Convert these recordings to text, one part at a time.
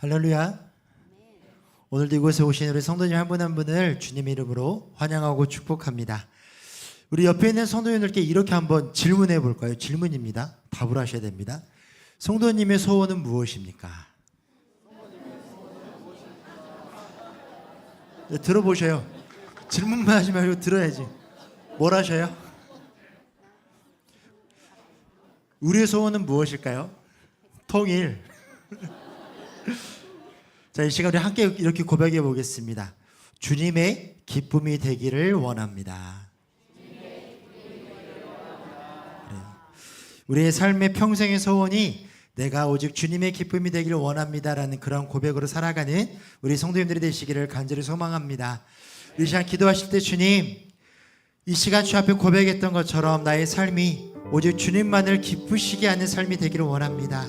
할렐루야. 오늘도 이곳에 오신 우리 성도님 한 분 한 분을 주님의 이름으로 환영하고 축복합니다. 우리 옆에 있는 성도님들께 이렇게 한번 질문해 볼까요? 질문입니다. 답을 하셔야 됩니다. 성도님의 소원은 무엇입니까? 네, 들어보셔요. 질문만 하지 말고 들어야지. 뭘 하셔요? 우리의 소원은 무엇일까요? 통일. 자, 이 시간 우리 함께 이렇게 고백해 보겠습니다. 주님의 기쁨이 되기를 원합니다. 그래. 우리의 삶의 평생의 소원이 내가 오직 주님의 기쁨이 되기를 원합니다라는 그런 고백으로 살아가는 우리 성도님들이 되시기를 간절히 소망합니다. 우리 시간 기도하실 때 주님, 이 시간 주 앞에 고백했던 것처럼 나의 삶이 오직 주님만을 기쁘시게 하는 삶이 되기를 원합니다.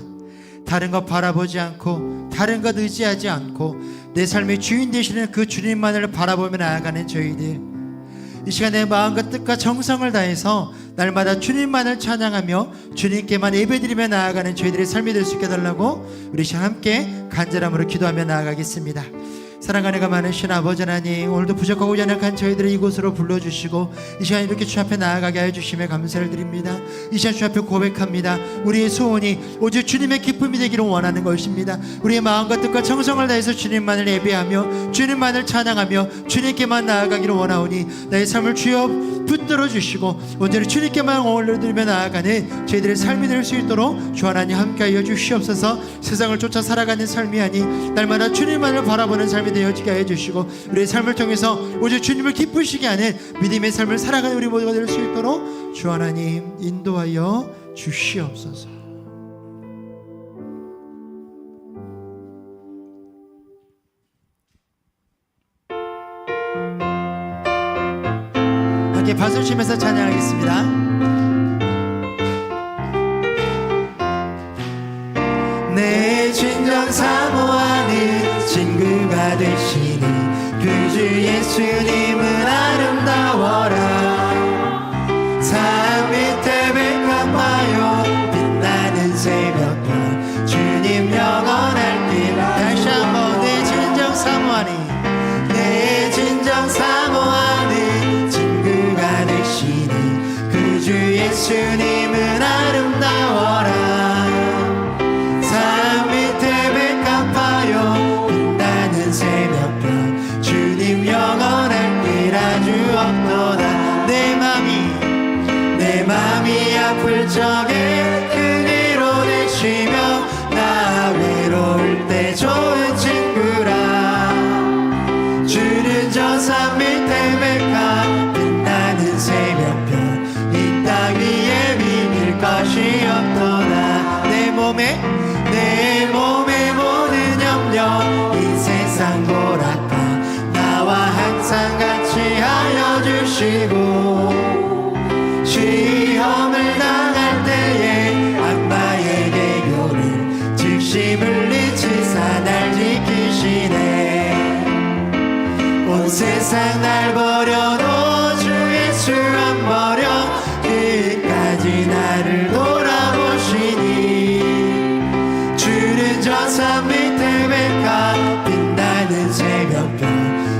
다른 것 바라보지 않고 다른 것 의지하지 않고 내 삶의 주인 되시는 그 주님만을 바라보며 나아가는 저희들, 이 시간에 마음과 뜻과 정성을 다해서 날마다 주님만을 찬양하며 주님께만 예배드리며 나아가는 저희들의 삶이 될 수 있게 해달라고 우리 시간 함께 간절함으로 기도하며 나아가겠습니다. 사랑하는 가 많으신 아버지 하나님, 오늘도 부족하고 연약한 저희들을 이곳으로 불러주시고 이 시간 이렇게 주 앞에 나아가게 하여 주심에 감사를 드립니다. 이 시간 주 앞에 고백합니다. 우리의 소원이 오직 주님의 기쁨이 되기를 원하는 것입니다. 우리의 마음과 뜻과 정성을 다해서 주님만을 예배하며 주님만을 찬양하며 주님께만 나아가기를 원하오니 나의 삶을 주여 붙들어 주시고 온전히 주님께만 올려드리며 나아가는 저희들의 삶이 될 수 있도록 주 하나님 함께하여 주시옵소서. 세상을 쫓아 살아가는 삶이 아닌 날마다 주님만을 바라보는 삶이 되어지게 해주시고 우리의 삶을 통해서 오직 주님을 기쁘시게 하는 믿음의 삶을 살아가는 우리 모두가 될 수 있도록 주 하나님 인도하여 주시옵소서. 함께 박수 치면서 찬양하겠습니다. 내 진정 사모하는 친구가 되시는 그 주 예수님은 아름다워라. 산 밑에 백합하여 빛나는 새벽별 주님 영원할 길. 다시 한번 내 진정 사모하는 내 진정 사모하는 친구가 되시는 그 주 예수님은 아름다워라. 내 맘이 아플 적에 큰 위로 되시며 나 외로울 때 좋은 친구라. 주는 저 산 밑에 백합 빛나는 새벽별 이 땅 위에 비길 것이 없도다. 내 몸에 모든 염려 이 세상 보라까 나와 항상 같이 하여 주시고 시험을 당할 때에 악마의 계교를 즉시 물리치사 날 지키시네. 온 세상 날 버려도 주 예수 안 버려 끝까지 나를 돌아보시니. 주는 저 산 밑에 백합 빛나는 새벽별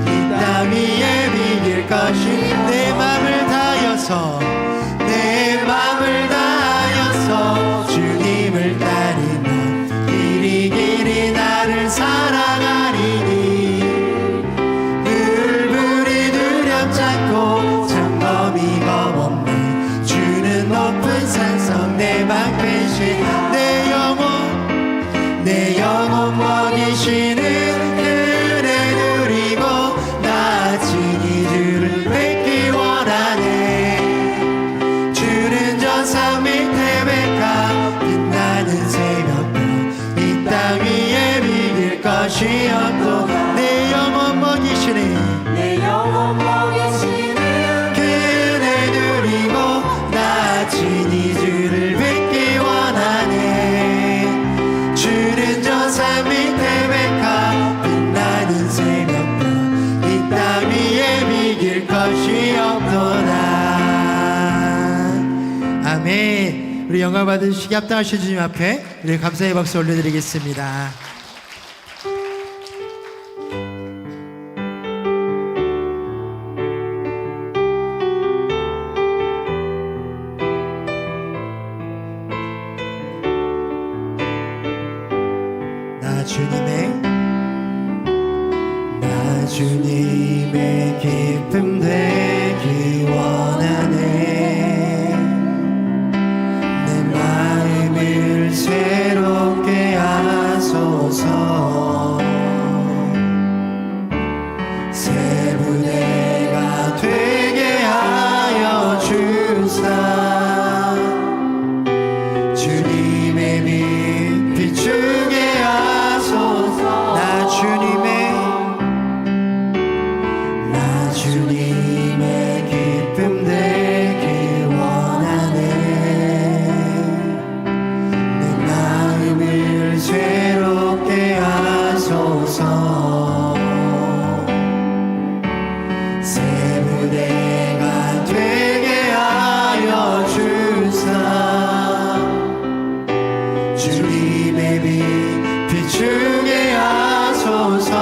이 땅 위에 비길 것이. 내 맘을 다하여서 내 맘을 다하여서 주님을 따르며 길이 나를 사랑하리니. 불불이 두렵잖고 장범이 겁없네. 주는 높은 산성 내 방패신 내 영혼 먹이시는 은혜 누리고 나 친히 주를 뵙기 원하네. 산 밑에 백합 빛나는 새벽별 이 땅 위에 비길 것이 없고 내 영혼 먹이시는 그 은혜 누리고 나 친히 주를 뵙기 원하네. 주는 저 산 밑에 백합 빛나는 새벽별 이 땅 위에 비길 것이 없도다. 아멘. 우리 영광 받으시기 합당하신 주님 앞에 우리 감사의 박수 올려드리겠습니다. 주님의 기쁨 되기 원하네. 내 마음을 새롭게 하소서. 새 부대가 되게 하여 주사. 주님의 빛 비추게 하소서. 나 주님의 기쁨 되기 원하네. 내 마음을 새롭게 하소서. 새 무대가 되게 하여 주사. 주님의 빛 비추게 하소서.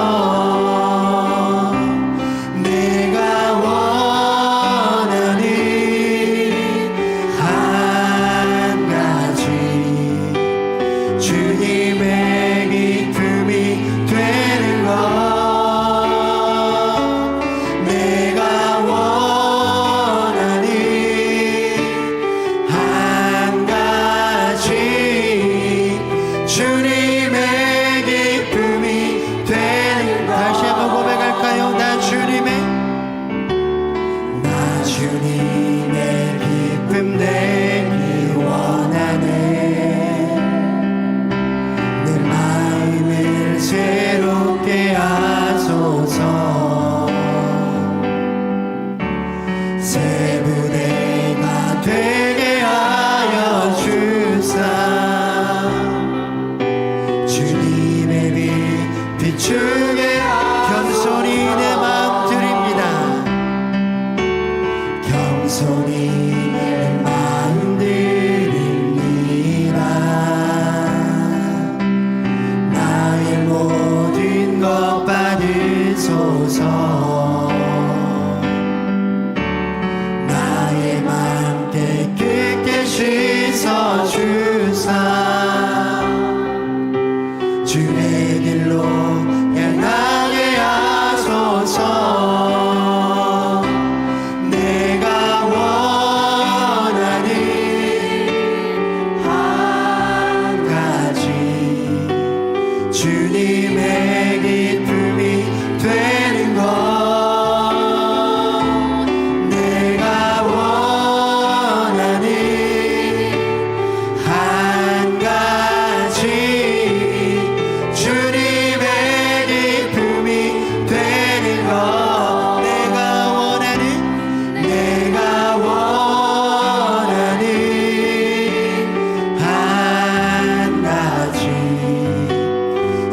주님의 기쁨 되기 원하네. 내 마음을 새롭게 하소서. 새 부대가 되게 하여 주사. 주님의 빛 비추게 겸손히 내 마음 드립니다. 겸손히 내 마음 드립니다. 나의 모든 것 받으소서. 나의 맘 깨끗게 씻어주사. 주의 길로 향하게 하소서. 내가 원하는 한 가지 주님의 기쁨이 되는 것. 내가 원하는 한 가지 주님의 기쁨이 되는 것. 내가 원하는 한 가지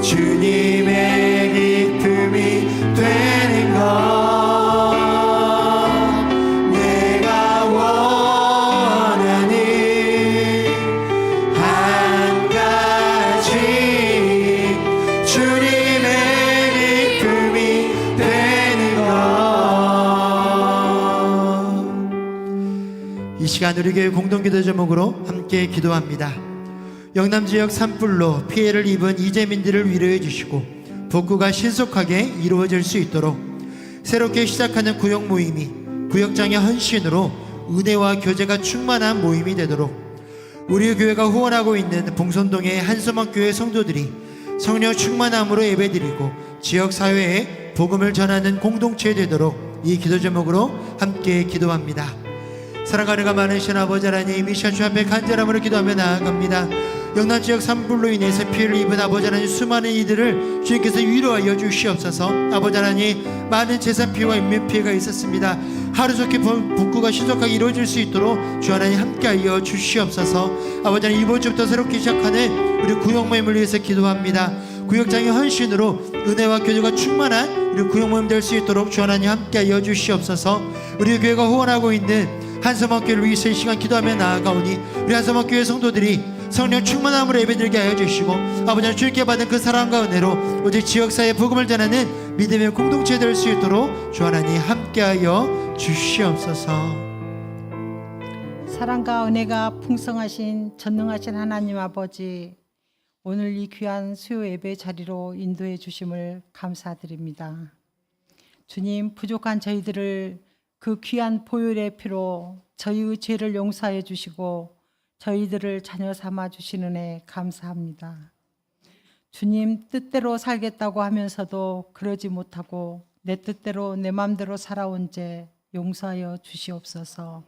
주님의 기쁨이 되는 것. 내가 원하는 한 가지 주님의 기쁨이 되는 것. 이 시간 우리 교회 공동기도 제목으로 함께 기도합니다. 영남지역 산불로 피해를 입은 이재민들을 위로해 주시고 복구가 신속하게 이루어질 수 있도록 새롭게 시작하는 구역 모임이 구역장의 헌신으로 은혜와 교제가 충만한 모임이 되도록 우리 교회가 후원하고 있는 봉선동의 한서막교회 성도들이 성령 충만함으로 예배드리고 지역사회에 복음을 전하는 공동체 되도록 이 기도 제목으로 함께 기도합니다. 사랑하는 가 많으신 아버지 하나님, 이 시간 주 앞에 간절함으로 기도하며 나아갑니다. 영남지역 산불로 인해서 피해를 입은 아버지 하나님, 수많은 이들을 주님께서 위로하여 주시옵소서. 아버지 하나님, 많은 재산 피해와 인명 피해가 있었습니다. 하루속히 복구가 신속하게 이루어질 수 있도록 주 하나님 함께하여 주시옵소서. 아버지 하나님, 이번 주부터 새롭게 시작하는 우리 구역 모임을 위해서 기도합니다. 구역장의 헌신으로 은혜와 교제가 충만한 우리 구역 모임 될 수 있도록 주 하나님 함께하여 주시옵소서. 우리 교회가 후원하고 있는 한서막교회를 위해서 이 시간 기도하며 나아가오니 우리 한서막교회 성도들이 성령 충만함으로 예배드리게 하여 주시고 아버지 하나님, 주님께 받은 그 사랑과 은혜로 오직 지역사회에 복음을 전하는 믿음의 공동체 될 수 있도록 주 하나님 함께하여 주시옵소서. 사랑과 은혜가 풍성하신 전능하신 하나님 아버지, 오늘 이 귀한 수요 예배 자리로 인도해 주심을 감사드립니다. 주님, 부족한 저희들을 그 귀한 보혈의 피로 저희의 죄를 용서해 주시고 저희들을 자녀 삼아 주시는 애 감사합니다. 주님, 뜻대로 살겠다고 하면서도 그러지 못하고 내 뜻대로 내 맘대로 살아온 죄 용서하여 주시옵소서.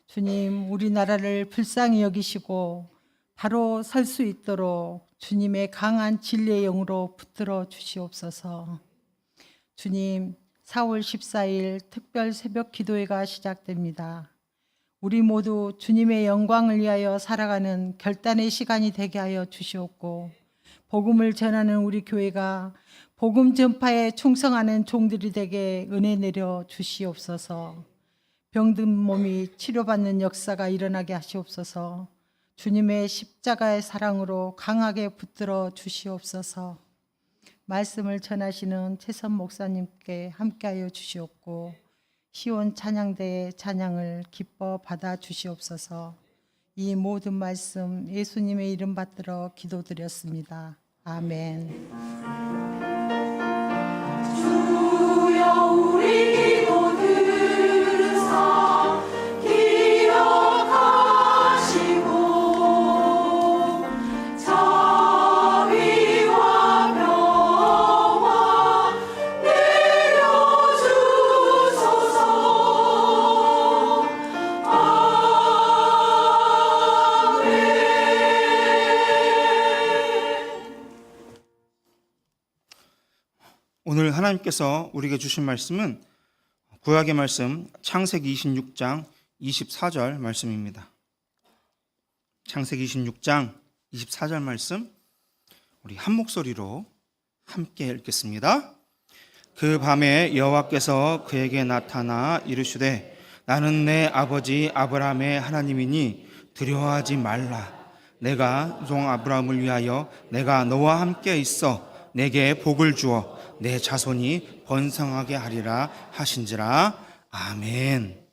주님, 우리나라를 불쌍히 여기시고 바로 설 수 있도록 주님의 강한 진리의 영으로 붙들어 주시옵소서. 주님, 4월 14일 특별 새벽 기도회가 시작됩니다. 우리 모두 주님의 영광을 위하여 살아가는 결단의 시간이 되게 하여 주시옵고, 복음을 전하는 우리 교회가 복음 전파에 충성하는 종들이 되게 은혜 내려 주시옵소서. 병든 몸이 치료받는 역사가 일어나게 하시옵소서. 주님의 십자가의 사랑으로 강하게 붙들어 주시옵소서. 말씀을 전하시는 최선 목사님께 함께하여 주시옵고 시온 찬양대의 찬양을 기뻐 받아 주시옵소서. 이 모든 말씀 예수님의 이름 받들어 기도드렸습니다. 아멘. 주여 우리 기도 들으사 기억하시고 자비와 평화 내려주소서. 오늘 하나님께서 우리에게 주신 말씀은 구약의 말씀 창세기 26장 24절 말씀입니다. 창세기 26장 24절 말씀 우리 한 목소리로 함께 읽겠습니다. 그 밤에 여호와께서 그에게 나타나 이르시되 나는 내 아버지 아브라함의 하나님이니 두려워하지 말라. 내가 종 아브라함을 위하여 내가 너와 함께 있어 내게 복을 주어 내 자손이 번성하게 하리라 하신지라. 아멘.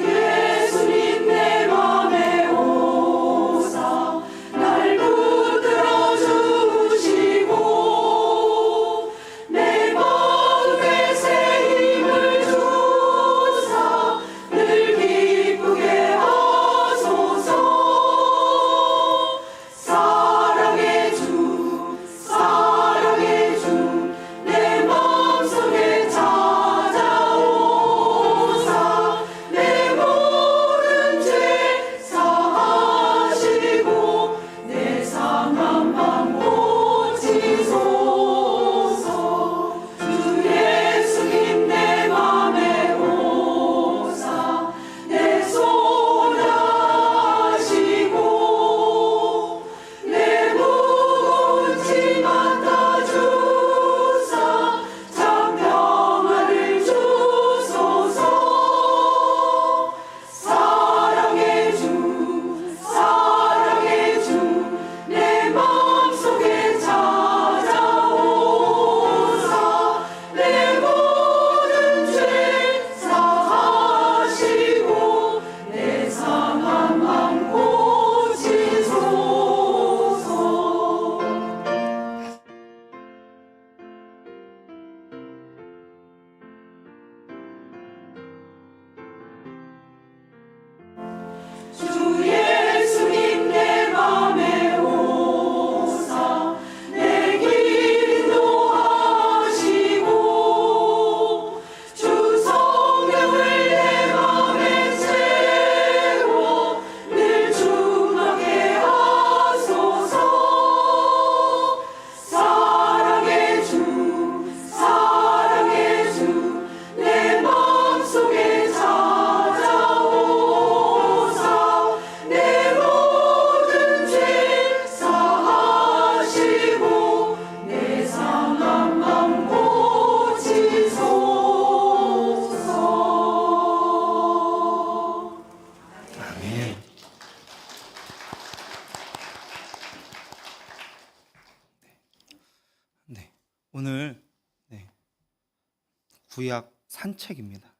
예수님 내 맘에 오사 날 붙들어 주시고 내 마음에 구약 산책입니다.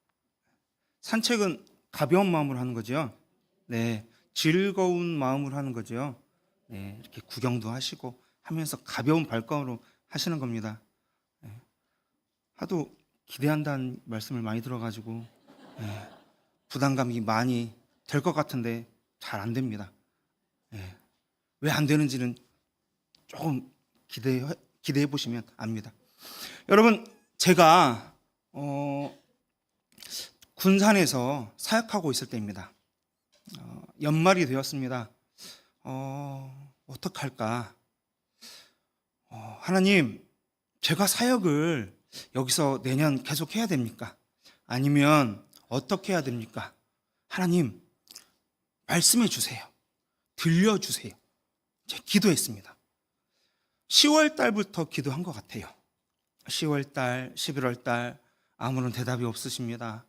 산책은 가벼운 마음으로 하는 거죠. 네, 즐거운 마음으로 하는 거죠. 네, 이렇게 구경도 하시고 하면서 가벼운 발걸음으로 하시는 겁니다. 네, 하도 기대한다는 말씀을 많이 들어가지고 네, 부담감이 많이 될 것 같은데 잘 안 됩니다. 네, 왜 안 되는지는 조금 기대해 보시면 압니다. 여러분, 제가 군산에서 사역하고 있을 때입니다. 연말이 되었습니다. 어떡할까? 하나님, 제가 사역을 여기서 내년 계속 해야 됩니까? 아니면 어떻게 해야 됩니까? 하나님, 말씀해 주세요. 들려주세요. 제가 기도했습니다. 10월 달부터 기도한 것 같아요. 10월 달, 11월 달 아무런 대답이 없으십니다.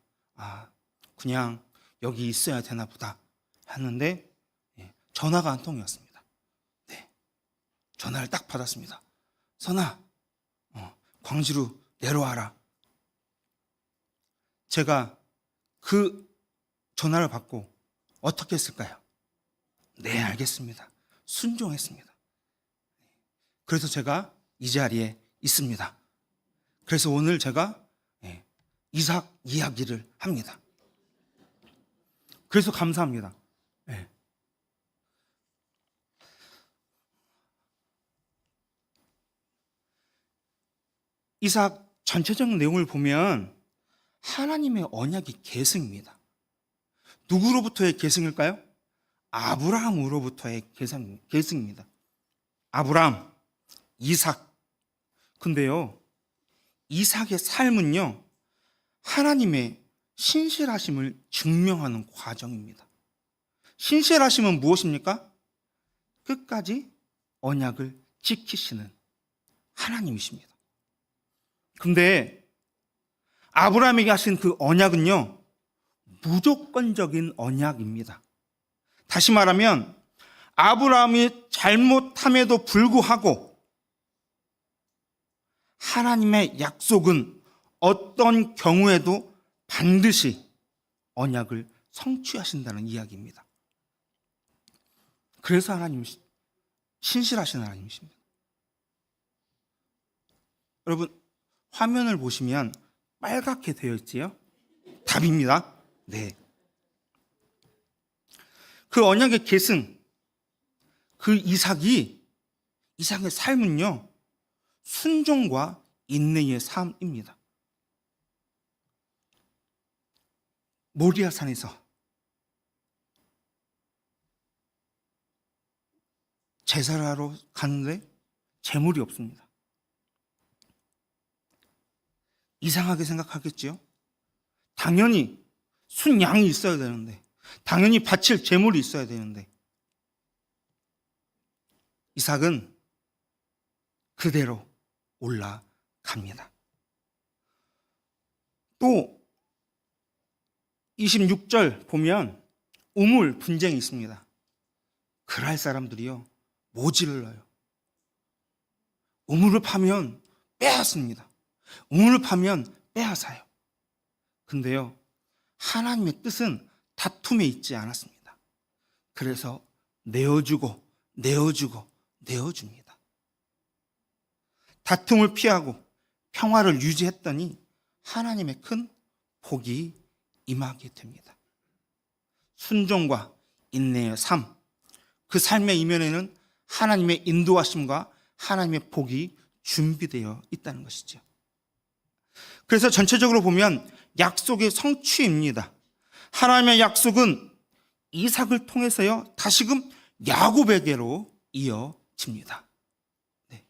그냥 여기 있어야 되나 보다 하는데 전화가 한 통이었습니다. 네, 전화를 딱 받았습니다. 선아, 광주로 내려와라. 제가 그 전화를 받고 어떻게 했을까요? 네, 알겠습니다. 순종했습니다. 그래서 제가 이 자리에 있습니다. 그래서 오늘 제가 이삭 이야기를 합니다. 그래서 감사합니다. 이삭 전체적인 내용을 보면 하나님의 언약이 계승입니다. 누구로부터의 계승일까요? 아브라함으로부터의 계승입니다. 아브라함, 이삭. 근데요, 이삭의 삶은요, 하나님의 신실하심을 증명하는 과정입니다. 신실하심은 무엇입니까? 끝까지 언약을 지키시는 하나님이십니다. 근데 아브라함에게 하신 그 언약은요, 무조건적인 언약입니다. 다시 말하면 아브라함이 잘못함에도 불구하고 하나님의 약속은 어떤 경우에도 반드시 언약을 성취하신다는 이야기입니다. 그래서 하나님은 신실하신 하나님이십니다. 여러분, 화면을 보시면 빨갛게 되어 있지요? 답입니다. 네. 그 언약의 계승, 그 이삭의 삶은요, 순종과 인내의 삶입니다. 모리아산에서 제사를 하러 가는데 재물이 없습니다. 이상하게 생각하겠지요? 당연히 순양이 있어야 되는데, 당연히 바칠 재물이 있어야 되는데, 이삭은 그대로 올라갑니다. 또 26절 보면 우물 분쟁이 있습니다. 그랄 사람들이요, 모지를 넣어요. 우물을 파면 빼앗습니다. 우물을 파면 빼앗아요. 근데요, 하나님의 뜻은 다툼에 있지 않았습니다. 그래서 내어주고 내어줍니다. 다툼을 피하고 평화를 유지했더니 하나님의 큰 복이 임하게 됩니다. 순종과 인내의 삶, 그 삶의 이면에는 하나님의 인도하심과 하나님의 복이 준비되어 있다는 것이죠. 그래서 전체적으로 보면 약속의 성취입니다. 하나님의 약속은 이삭을 통해서요, 다시금 야곱에게로 이어집니다. 네.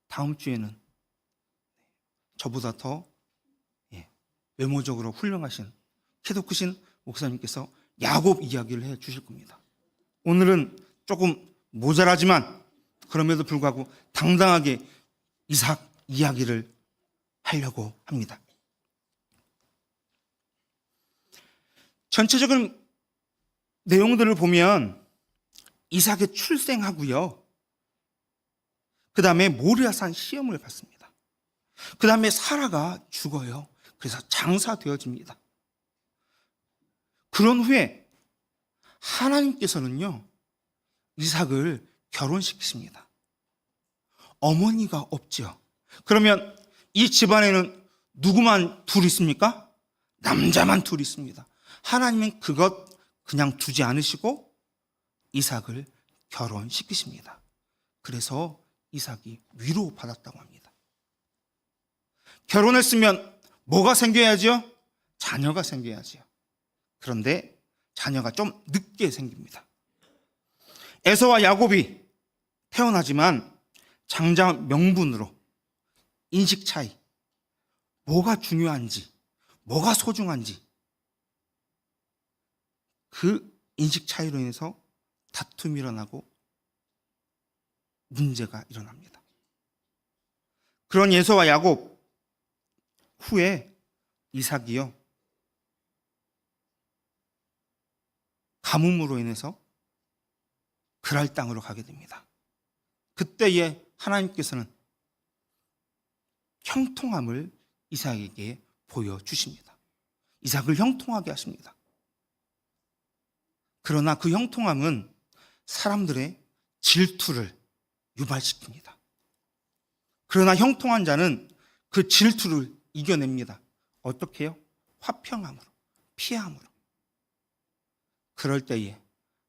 다음 주에는 저보다 더 외모적으로 훌륭하신, 키도 크신 목사님께서 야곱 이야기를 해 주실 겁니다. 오늘은 조금 모자라지만 그럼에도 불구하고 당당하게 이삭 이야기를 하려고 합니다. 전체적인 내용들을 보면 이삭의 출생하고요, 그 다음에 모리아산 시험을 받습니다. 그 다음에 사라가 죽어요. 그래서 장사되어집니다. 그런 후에 하나님께서는요, 이삭을 결혼시키십니다. 어머니가 없죠. 그러면 이 집안에는 누구만 둘 있습니까? 남자만 둘 있습니다. 하나님은 그것 그냥 두지 않으시고 이삭을 결혼시키십니다. 그래서 이삭이 위로받았다고 합니다. 결혼했으면 뭐가 생겨야죠? 자녀가 생겨야죠. 그런데 자녀가 좀 늦게 생깁니다. 에서와 야곱이 태어나지만 장자 명분으로 인식 차이, 뭐가 중요한지, 뭐가 소중한지, 그 인식 차이로 인해서 다툼이 일어나고 문제가 일어납니다. 그런 에서와 야곱 후에 이삭이요, 가뭄으로 인해서 그랄 땅으로 가게 됩니다. 그때에 하나님께서는 형통함을 이삭에게 보여주십니다. 이삭을 형통하게 하십니다. 그러나 그 형통함은 사람들의 질투를 유발시킵니다. 그러나 형통한 자는 그 질투를 이겨냅니다. 어떻게 해요? 화평함으로, 피함으로. 그럴 때에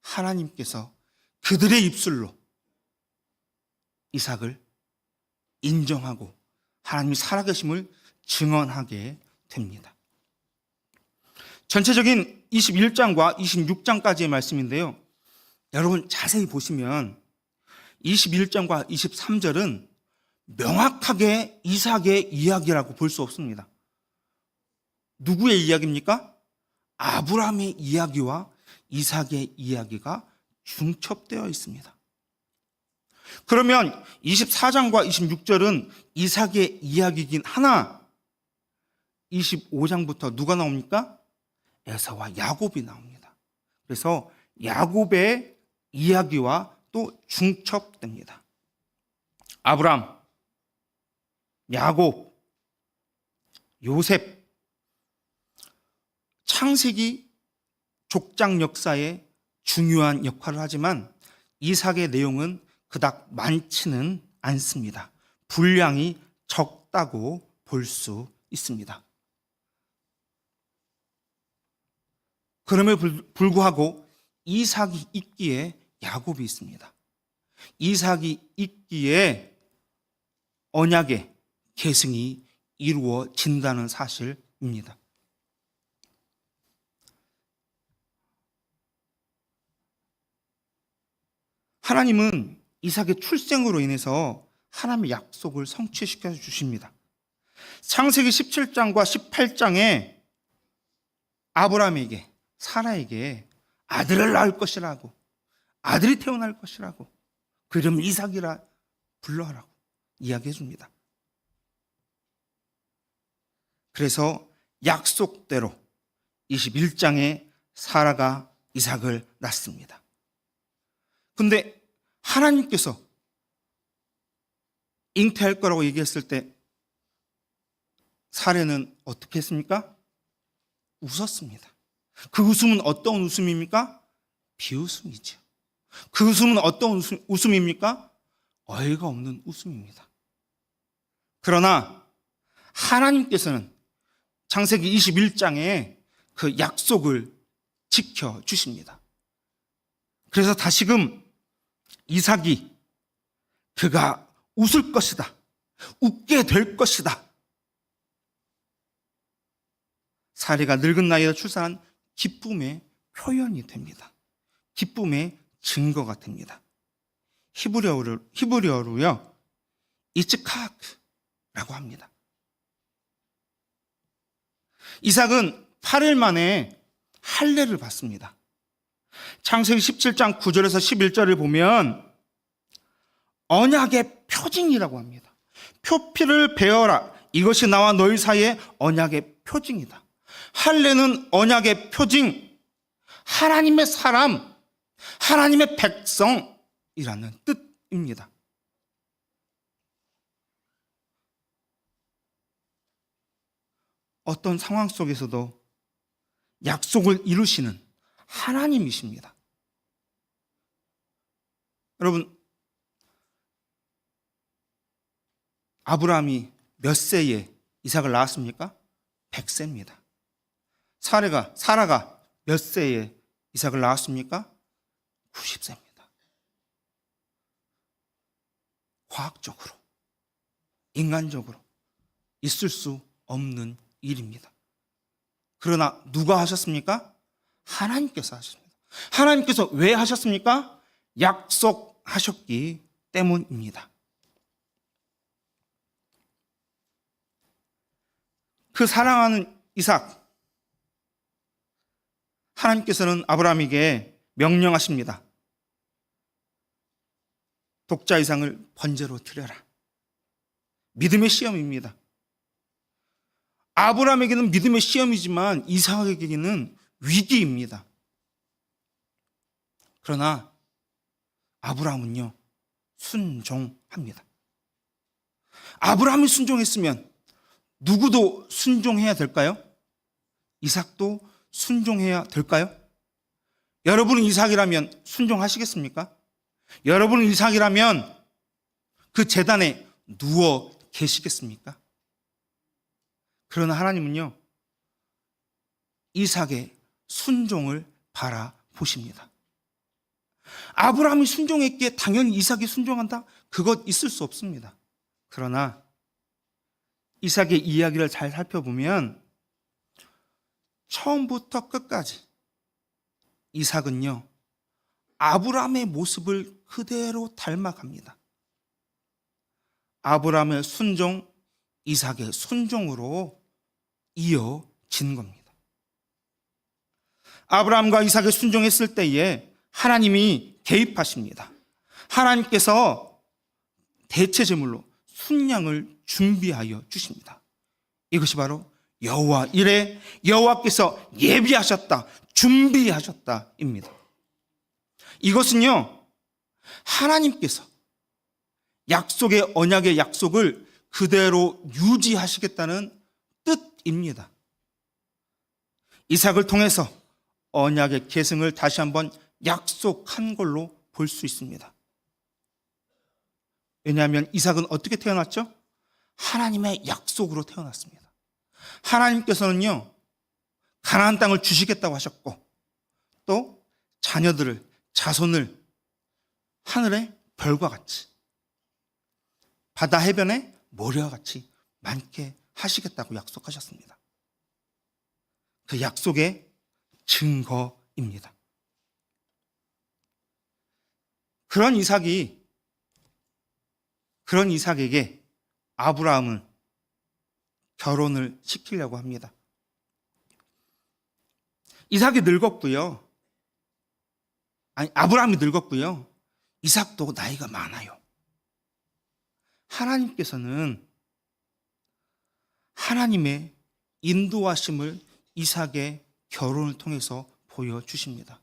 하나님께서 그들의 입술로 이삭을 인정하고 하나님이 살아계심을 증언하게 됩니다. 전체적인 21장과 26장까지의 말씀인데요, 여러분 자세히 보시면 21장과 23절은 명확하게 이삭의 이야기라고 볼 수 없습니다. 누구의 이야기입니까? 아브라함의 이야기와 이삭의 이야기가 중첩되어 있습니다. 그러면 24장과 26절은 이삭의 이야기이긴 하나 25장부터 누가 나옵니까? 에서와 야곱이 나옵니다. 그래서 야곱의 이야기와 또 중첩됩니다. 아브람, 야곱, 요셉, 창세기 족장 역사에 중요한 역할을 하지만 이삭의 내용은 그닥 많지는 않습니다. 분량이 적다고 볼 수 있습니다. 그럼에도 불구하고 이삭이 있기에 야곱이 있습니다. 이삭이 있기에 언약의 계승이 이루어진다는 사실입니다. 하나님은 이삭의 출생으로 인해서 하나님의 약속을 성취시켜 주십니다. 창세기 17장과 18장에 아브라함에게, 사라에게 아들을 낳을 것이라고, 아들이 태어날 것이라고, 그 이름을 이삭이라 불러라고 이야기해 줍니다. 그래서 약속대로 21장에 사라가 이삭을 낳습니다. 근데 하나님께서 잉태할 거라고 얘기했을 때 사라는 어떻게 했습니까? 웃었습니다. 그 웃음은 어떤 웃음입니까? 비웃음이죠. 그 웃음은 어떤 웃음입니까? 어이가 없는 웃음입니다. 그러나 하나님께서는 창세기 21장에 그 약속을 지켜주십니다. 그래서 다시금 이삭이 그가 웃을 것이다, 웃게 될 것이다, 사라가 늙은 나이에 출산한 기쁨의 표현이 됩니다. 기쁨의 증거가 됩니다. 히브리어로요, 이츠카크라고 합니다. 이삭은 8일 만에 할례를 받습니다. 창세기 17장 9절에서 11절을 보면 언약의 표징이라고 합니다. 표피를 베어라, 이것이 나와 너희 사이의 언약의 표징이다. 할례는 언약의 표징, 하나님의 사람, 하나님의 백성이라는 뜻입니다. 어떤 상황 속에서도 약속을 이루시는 하나님이십니다. 여러분, 아브라함이 몇 세에 이삭을 낳았습니까? 100세입니다. 사라가 몇 세에 이삭을 낳았습니까? 90세입니다. 과학적으로, 인간적으로 있을 수 없는 일입니다. 그러나 누가 하셨습니까? 하나님께서 하셨습니다. 하나님께서 왜 하셨습니까? 약속하셨기 때문입니다. 그 사랑하는 이삭, 하나님께서는 아브라함에게 명령하십니다. 독자 이삭을 번제로 드려라. 믿음의 시험입니다. 아브라함에게는 믿음의 시험이지만 이삭에게는 위기입니다. 그러나 아브라함은요, 순종합니다. 아브라함이 순종했으면 누구도 순종해야 될까요? 이삭도 순종해야 될까요? 여러분은 이삭이라면 순종하시겠습니까? 여러분은 이삭이라면 그 제단에 누워 계시겠습니까? 그러나 하나님은요, 이삭의 순종을 바라보십니다. 아브라함이 순종했기에 당연히 이삭이 순종한다? 그것 있을 수 없습니다. 그러나 이삭의 이야기를 잘 살펴보면 처음부터 끝까지 이삭은요, 아브라함의 모습을 그대로 닮아갑니다. 아브라함의 순종, 이삭의 순종으로 이어진 겁니다. 아브라함과 이삭이 순종했을 때에 하나님이 개입하십니다. 하나님께서 대체 제물로 순양을 준비하여 주십니다. 이것이 바로 여호와 이레, 여호와께서 예비하셨다, 준비하셨다입니다. 이것은요, 하나님께서 약속의 언약의 약속을 그대로 유지하시겠다는 뜻입니다. 이삭을 통해서 언약의 계승을 다시 한번 약속한 걸로 볼 수 있습니다. 왜냐하면 이삭은 어떻게 태어났죠? 하나님의 약속으로 태어났습니다. 하나님께서는요, 가나안 땅을 주시겠다고 하셨고, 또 자녀들을, 자손을 하늘의 별과 같이, 바다 해변의 모래와 같이 많게 하시겠다고 약속하셨습니다. 그 약속의 증거입니다. 그런 이삭에게 아브라함은 결혼을 시키려고 합니다. 이삭이 늙었고요. 아브라함이 늙었고요. 이삭도 나이가 많아요. 하나님께서는 하나님의 인도하심을 이삭의 결혼을 통해서 보여주십니다.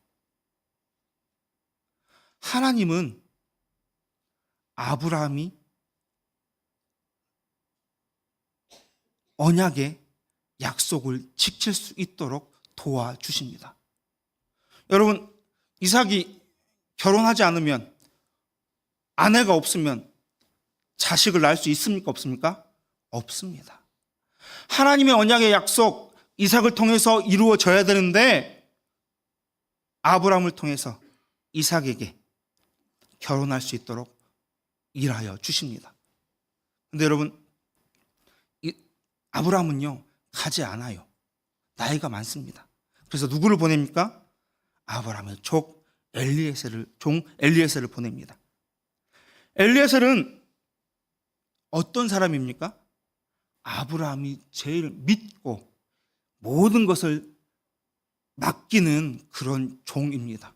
하나님은 아브라함이 언약의 약속을 지킬 수 있도록 도와주십니다. 여러분, 이삭이 결혼하지 않으면, 아내가 없으면 자식을 낳을 수 있습니까? 없습니까? 없습니다. 하나님의 언약의 약속, 이삭을 통해서 이루어져야 되는데 아브라함을 통해서 이삭에게 결혼할 수 있도록 일하여 주십니다. 근데 여러분, 아브라함은요, 가지 않아요. 나이가 많습니다. 그래서 누구를 보냅니까? 아브라함의 종 엘리에셀을 보냅니다. 엘리에셀은 어떤 사람입니까? 아브라함이 제일 믿고 모든 것을 맡기는 그런 종입니다.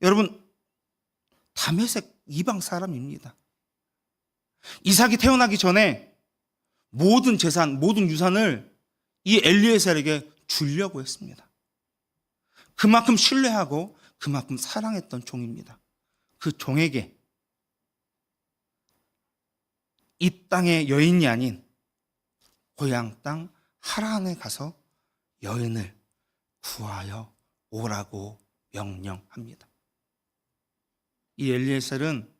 여러분, 다메섹 이방 사람입니다. 이삭이 태어나기 전에 모든 재산, 모든 유산을 이 엘리에셀에게 주려고 했습니다. 그만큼 신뢰하고 그만큼 사랑했던 종입니다. 그 종에게 이 땅의 여인이 아닌 고향 땅 하란에 가서 여인을 구하여 오라고 명령합니다. 이 엘리에셀은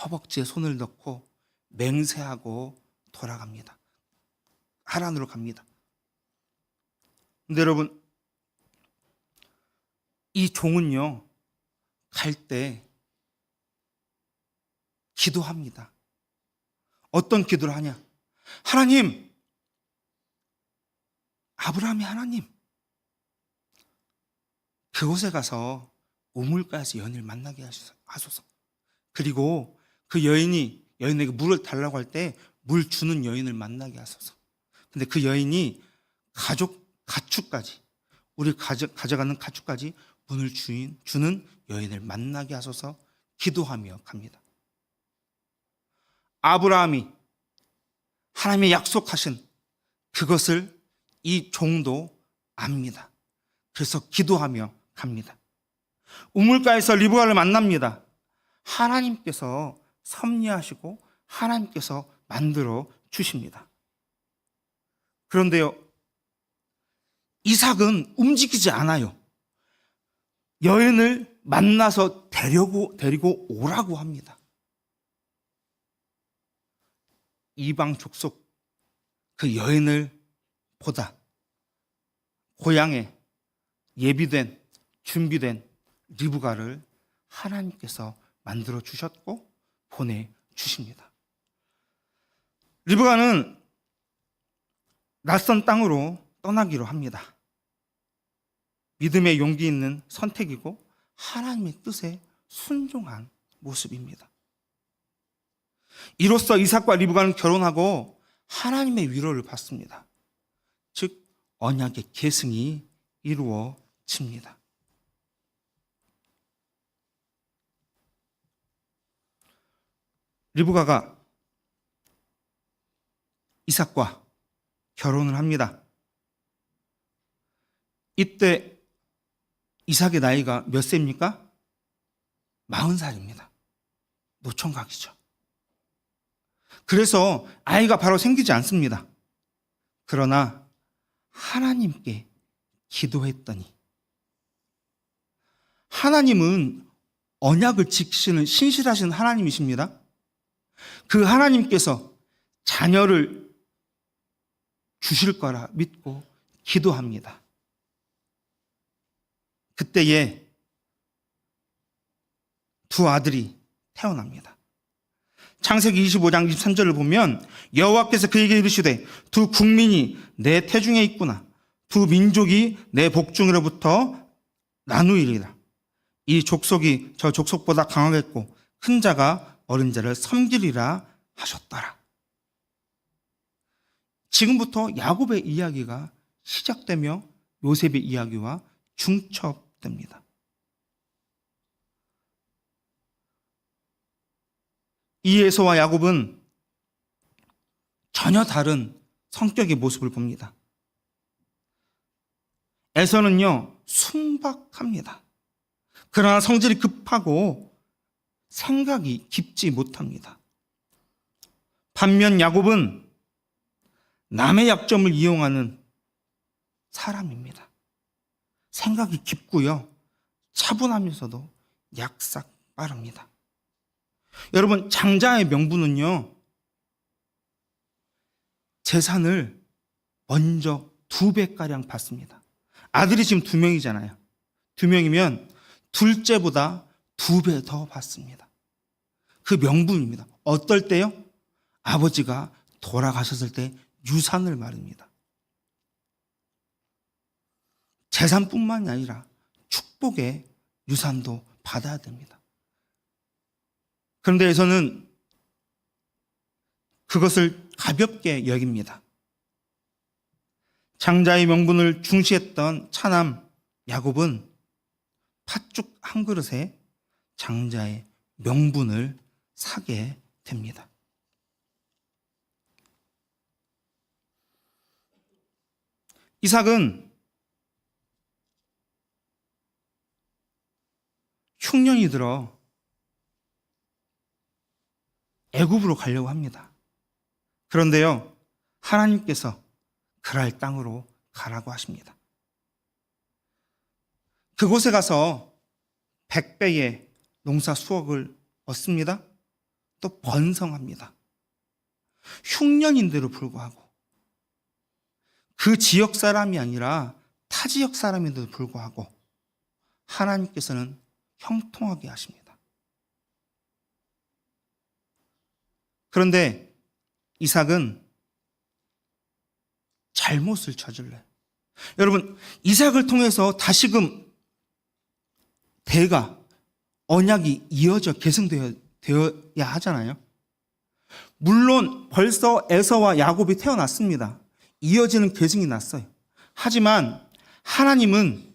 허벅지에 손을 넣고 맹세하고 돌아갑니다. 하란으로 갑니다. 근데 여러분, 이 종은요, 갈 때 기도합니다. 어떤 기도를 하냐? 하나님, 아브라함의 하나님, 그곳에 가서 우물가에서 여인을 만나게 하소서. 그리고 그 여인에게 물을 달라고 할 때 물 주는 여인을 만나게 하소서. 근데 그 여인이 가축까지, 우리 가져가는 가축까지 문을 주는 여인을 만나게 하소서 기도하며 갑니다. 아브라함이 하나님의 약속하신 그것을 이 종도 압니다. 그래서 기도하며 갑니다. 우물가에서 리브가를 만납니다. 하나님께서 섭리하시고 하나님께서 만들어 주십니다. 그런데요, 이삭은 움직이지 않아요. 여인을 만나서 데리고 오라고 합니다. 이방 족속 그 여인을 보다 고향에 예비된 준비된 리브가를 하나님께서 만들어 주셨고 보내주십니다. 리브가는 낯선 땅으로 떠나기로 합니다. 믿음의 용기 있는 선택이고 하나님의 뜻에 순종한 모습입니다. 이로써 이삭과 리브가는 결혼하고 하나님의 위로를 받습니다. 즉 언약의 계승이 이루어집니다. 리브가가 이삭과 결혼을 합니다. 이때 이삭의 나이가 몇 세입니까? 40살입니다. 노총각이죠. 그래서 아이가 바로 생기지 않습니다. 그러나 하나님께 기도했더니 하나님은 언약을 지키시는 신실하신 하나님이십니다. 그 하나님께서 자녀를 주실 거라 믿고 기도합니다. 그때에 두 아들이 태어납니다. 창세기 25장 23절을 보면 여호와께서 그에게 이르시되 두 국민이 내 태중에 있구나. 두 민족이 내 복중으로부터 나누이리라. 이 족속이 저 족속보다 강하겠고 큰 자가 어린 자를 섬기리라 하셨더라. 지금부터 야곱의 이야기가 시작되며 요셉의 이야기와 중첩됩니다. 이 에서와 야곱은 전혀 다른 성격의 모습을 봅니다. 에서는요, 순박합니다. 그러나 성질이 급하고 생각이 깊지 못합니다. 반면 야곱은 남의 약점을 이용하는 사람입니다. 생각이 깊고요, 차분하면서도 약삭 빠릅니다. 여러분, 장자의 명분은요, 재산을 먼저 2배가량 받습니다. 아들이 지금 2명이잖아요. 2명이면 둘째보다 2배 더 받습니다. 그 명분입니다. 어떨 때요? 아버지가 돌아가셨을 때 유산을 말입니다. 재산뿐만이 아니라 축복의 유산도 받아야 됩니다. 그런데 에서는 그것을 가볍게 여깁니다. 장자의 명분을 중시했던 차남 야곱은 팥죽 한 그릇에 장자의 명분을 사게 됩니다. 이삭은 흉년이 들어 애굽으로 가려고 합니다. 그런데요, 하나님께서 그랄 땅으로 가라고 하십니다. 그곳에 가서 100배의 농사 수확을 얻습니다. 또 번성합니다. 흉년인데도 불구하고 그 지역 사람이 아니라 타 지역 사람인데도 불구하고 하나님께서는 형통하게 하십니다. 그런데 이삭은 잘못을 저질러요. 여러분, 이삭을 통해서 다시금 대가, 언약이 이어져 계승되어야 하잖아요. 물론 벌써 에서와 야곱이 태어났습니다. 이어지는 계승이 났어요. 하지만 하나님은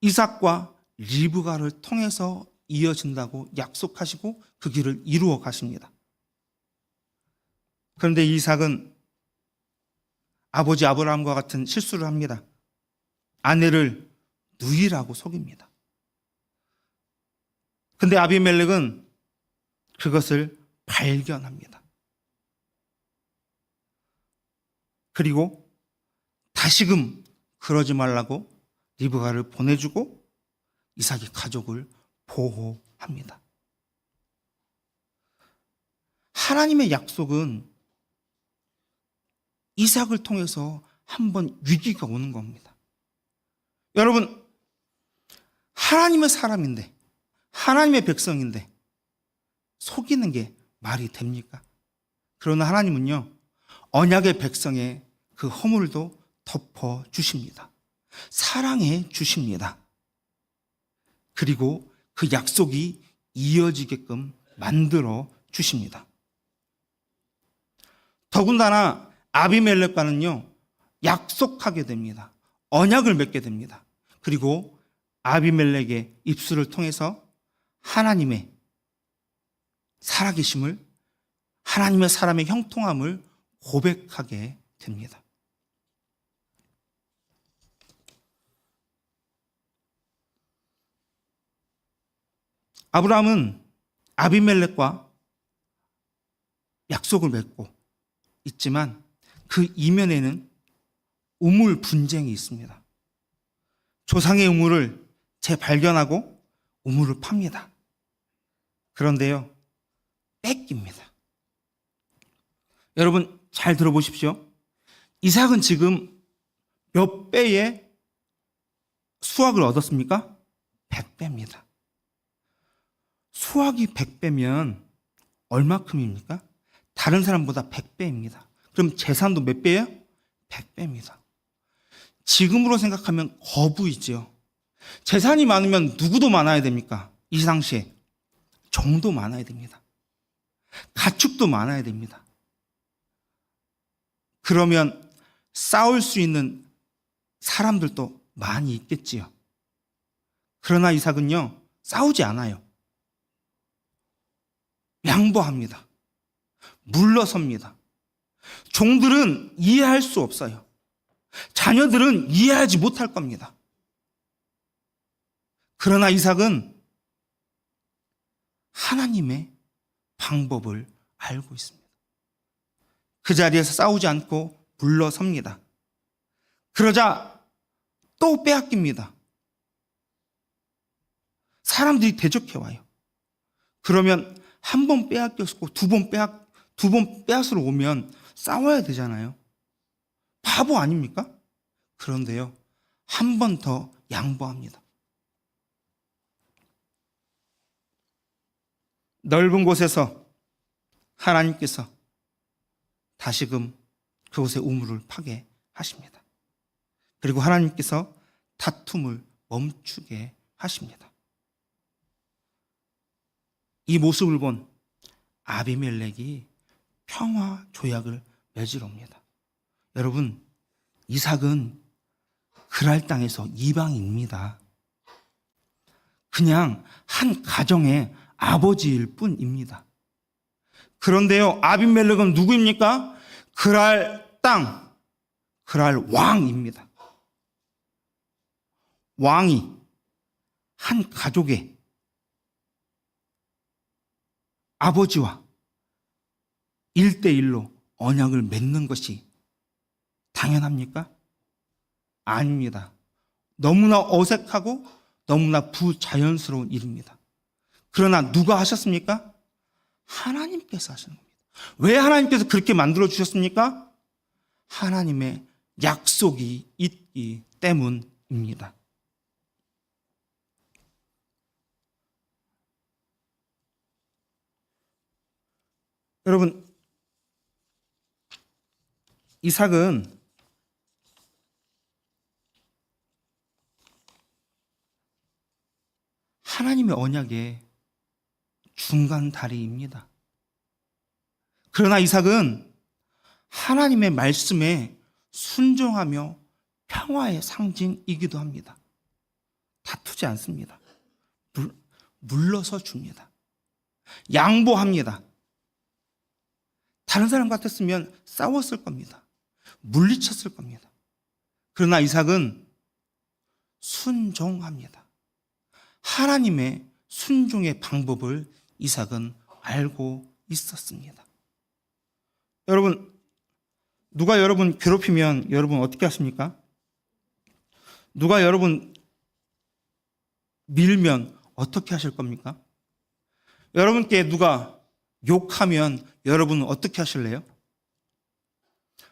이삭과 리브가를 통해서 이어진다고 약속하시고 그 길을 이루어 가십니다. 그런데 이삭은 아버지 아브라함과 같은 실수를 합니다. 아내를 누이라고 속입니다. 근데 아비멜렉은 그것을 발견합니다. 그리고 다시금 그러지 말라고 리브가를 보내주고 이삭의 가족을 보호합니다. 하나님의 약속은 이삭을 통해서 한번 위기가 오는 겁니다. 여러분, 하나님의 사람인데, 하나님의 백성인데 속이는 게 말이 됩니까? 그러나 하나님은요, 언약의 백성의 그 허물도 덮어 주십니다. 사랑해 주십니다. 그리고 그 약속이 이어지게끔 만들어 주십니다. 더군다나 아비멜렉과는요, 약속하게 됩니다. 언약을 맺게 됩니다. 그리고 아비멜렉의 입술을 통해서 하나님의 살아계심을, 하나님의 사람의 형통함을 고백하게 됩니다. 아브라함은 아비멜렉과 약속을 맺고 있지만 그 이면에는 우물 분쟁이 있습니다. 조상의 우물을 재발견하고 우물을 팝니다. 그런데요, 뺏깁니다. 여러분 잘 들어보십시오. 이삭은 지금 몇 배의 수확을 얻었습니까? 100배입니다. 수확이 100배면 얼마큼입니까? 다른 사람보다 100배입니다. 그럼 재산도 몇 배예요? 100배입니다. 지금으로 생각하면 거부이죠. 재산이 많으면 누구도 많아야 됩니까? 이 당시에 종도 많아야 됩니다. 가축도 많아야 됩니다. 그러면 싸울 수 있는 사람들도 많이 있겠지요. 그러나 이삭은요, 싸우지 않아요. 양보합니다. 물러섭니다. 종들은 이해할 수 없어요. 자녀들은 이해하지 못할 겁니다. 그러나 이삭은 하나님의 방법을 알고 있습니다. 그 자리에서 싸우지 않고 물러섭니다. 그러자 또 빼앗깁니다. 사람들이 대적해와요. 그러면 한 번 빼앗겼고 두 번 빼앗으러 오면 싸워야 되잖아요. 바보 아닙니까? 그런데요, 한 번 더 양보합니다. 넓은 곳에서 하나님께서 다시금 그곳의 우물을 파게 하십니다. 그리고 하나님께서 다툼을 멈추게 하십니다. 이 모습을 본 아비멜렉이 평화 조약을 맺으러 옵니다. 여러분, 이삭은 그랄 땅에서 이방인입니다. 그냥 한 가정의 아버지일 뿐입니다. 그런데요, 아비멜렉은 누구입니까? 그랄 땅, 그랄 왕입니다. 왕이 한 가족의 아버지와 1대1로 언약을 맺는 것이 당연합니까? 아닙니다. 너무나 어색하고 너무나 부자연스러운 일입니다. 그러나 누가 하셨습니까? 하나님께서 하시는 겁니다. 왜 하나님께서 그렇게 만들어 주셨습니까? 하나님의 약속이 있기 때문입니다. 여러분, 이삭은 하나님의 언약의 중간 다리입니다. 그러나 이삭은 하나님의 말씀에 순종하며 평화의 상징이기도 합니다. 다투지 않습니다. 물러서 줍니다. 양보합니다. 다른 사람 같았으면 싸웠을 겁니다. 물리쳤을 겁니다. 그러나 이삭은 순종합니다. 하나님의 순종의 방법을 이삭은 알고 있었습니다. 여러분, 누가 여러분 괴롭히면 여러분 어떻게 하십니까? 누가 여러분 밀면 어떻게 하실 겁니까? 여러분께 누가 욕하면 여러분은 어떻게 하실래요?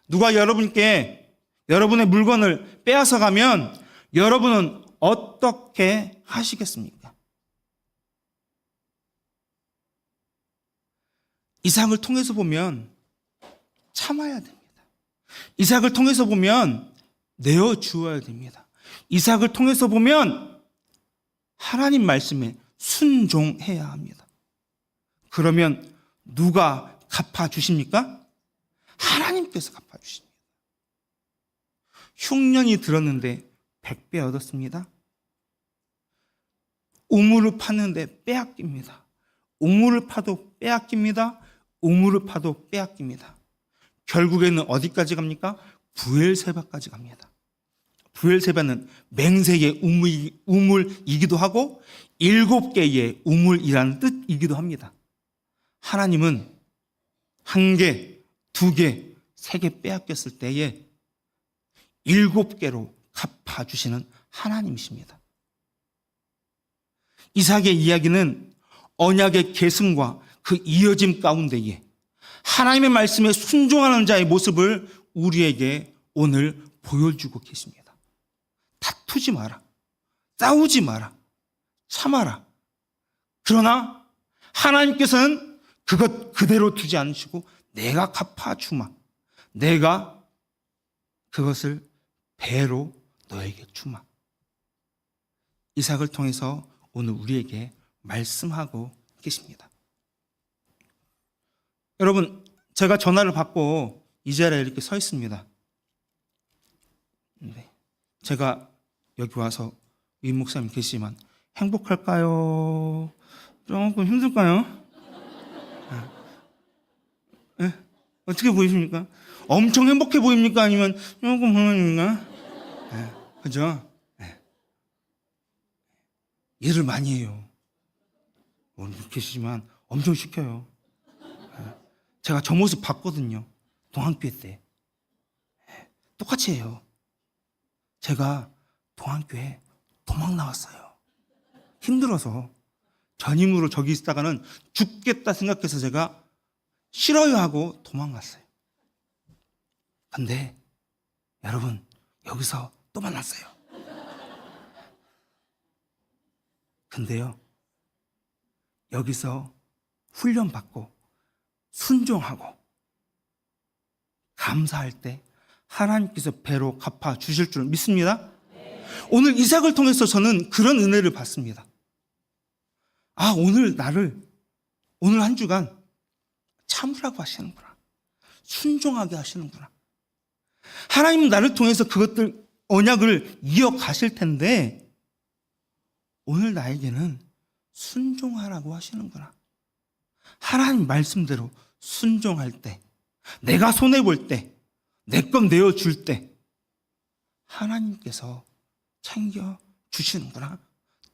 누가 여러분께 여러분의 물건을 빼앗아 가면 여러분은 어떻게 하시겠습니까? 이삭을 통해서 보면 참아야 됩니다. 이삭을 통해서 보면 내어주어야 됩니다. 이삭을 통해서 보면 하나님 말씀에 순종해야 합니다. 그러면 누가 갚아주십니까? 하나님께서 갚아주십니다. 흉년이 들었는데 100배 얻었습니다. 우물을 팠는데 빼앗깁니다. 우물을 파도 빼앗깁니다. 우물을 파도 빼앗깁니다. 결국에는 어디까지 갑니까? 부엘세바까지 갑니다. 부엘세바는 맹세의 우물이기도 하고 7개의 우물이라는 뜻이기도 합니다. 하나님은 1개, 2개, 3개 빼앗겼을 때에 7개로 갚아주시는 하나님이십니다. 이삭의 이야기는 언약의 계승과 그 이어짐 가운데에 하나님의 말씀에 순종하는 자의 모습을 우리에게 오늘 보여주고 계십니다. 다투지 마라. 싸우지 마라. 참아라. 그러나 하나님께서는 그것 그대로 두지 않으시고 내가 갚아주마. 내가 그것을 배로 너에게 주마. 이삭을 통해서 오늘 우리에게 말씀하고 계십니다. 여러분, 제가 전화를 받고 이 자리에 이렇게 서 있습니다. 네. 제가 여기 와서 위 목사님 계시지만 행복할까요? 조금 힘들까요? 네? 어떻게 보이십니까? 엄청 행복해 보입니까? 아니면 조금 불안합니까? 네. 그죠? 네. 일을 많이 해요. 오늘 계시지만 엄청 시켜요. 네. 제가 저 모습 봤거든요. 동안교회 때. 네. 똑같이 해요. 제가 동안교회 도망 나왔어요. 힘들어서 전임으로 저기 있다가는 죽겠다 생각해서 제가 싫어요 하고 도망갔어요. 근데 여러분 여기서 또 만났어요. 근데요 여기서 훈련받고 순종하고 감사할 때 하나님께서 배로 갚아 주실 줄 믿습니다. 오늘 이삭을 통해서 저는 그런 은혜를 받습니다. 아, 오늘 한 주간 참으라고 하시는구나. 순종하게 하시는구나. 하나님은 나를 통해서 그것들 언약을 이어가실 텐데 오늘 나에게는 순종하라고 하시는구나. 하나님 말씀대로 순종할 때, 내가 손해볼 때, 내 것 내어줄 때 하나님께서 챙겨 주시는구나.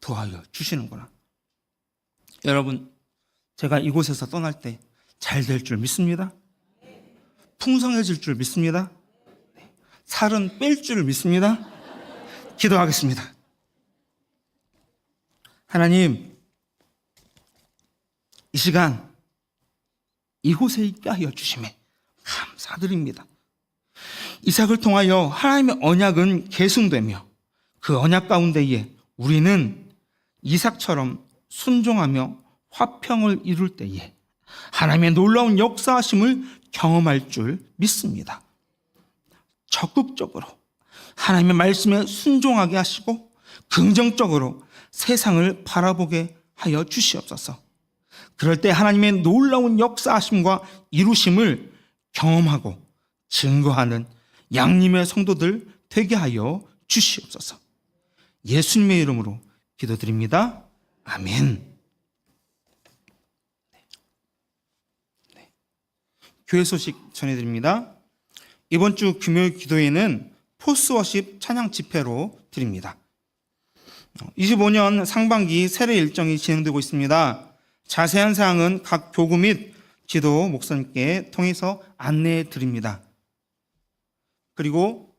도와여 주시는구나. 여러분, 제가 이곳에서 떠날 때 잘 될 줄 믿습니다. 풍성해질 줄 믿습니다. 살은 뺄 줄 믿습니다. 기도하겠습니다. 하나님, 이 시간 이곳에 있게 하여 주심에 감사드립니다. 이삭을 통하여 하나님의 언약은 계승되며 그 언약 가운데에 우리는 이삭처럼 순종하며 화평을 이룰 때에 하나님의 놀라운 역사하심을 경험할 줄 믿습니다. 적극적으로 하나님의 말씀에 순종하게 하시고 긍정적으로 세상을 바라보게 하여 주시옵소서. 그럴 때 하나님의 놀라운 역사하심과 이루심을 경험하고 증거하는 양님의 성도들 되게 하여 주시옵소서. 예수님의 이름으로 기도드립니다. 아멘. 교회 소식 전해드립니다. 이번 주 금요일 기도회는 포스워십 찬양 집회로 드립니다. 25년 상반기 세례 일정이 진행되고 있습니다. 자세한 사항은 각 교구 및 지도 목사님께 통해서 안내해 드립니다. 그리고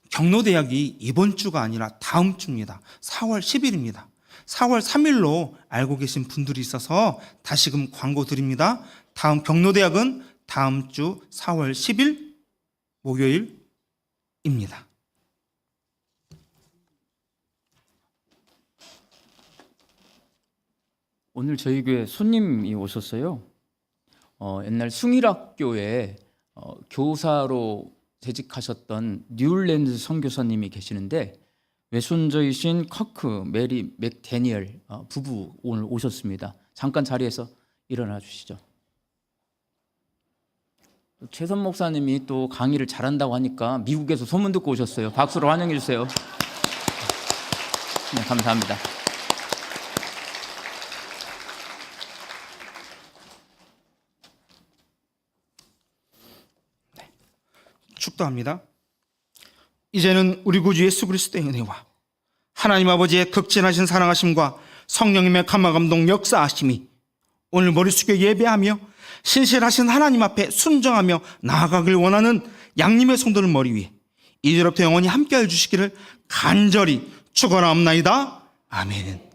경로대학이 이번 주가 아니라 다음 주입니다. 4월 10일입니다. 4월 3일로 알고 계신 분들이 있어서 다시금 광고 드립니다. 다음 경로대학은 다음 주 4월 10일 목요일입니다. 오늘 저희 교회 손님이 오셨어요. 옛날 숭일학교에 교사로 재직하셨던 뉴올랜드 선교사님이 계시는데 외손자이신 커크, 메리 맥데니얼 부부 오늘 오셨습니다. 잠깐 자리에서 일어나 주시죠. 최선 목사님이 또 강의를 잘한다고 하니까 미국에서 소문 듣고 오셨어요. 박수로 환영해 주세요. 네, 감사합니다. 축도합니다. 이제는 우리 구주 예수 그리스도의 은혜와 하나님 아버지의 극진하신 사랑하심과 성령님의 감화감동 역사하심이 오늘 머리 숙여 예배하며 신실하신 하나님 앞에 순정하며 나아가길 원하는 양님의 성도를 머리 위에 이제로부터 영원히 함께해 주시기를 간절히 축원하옵나이다. 아멘.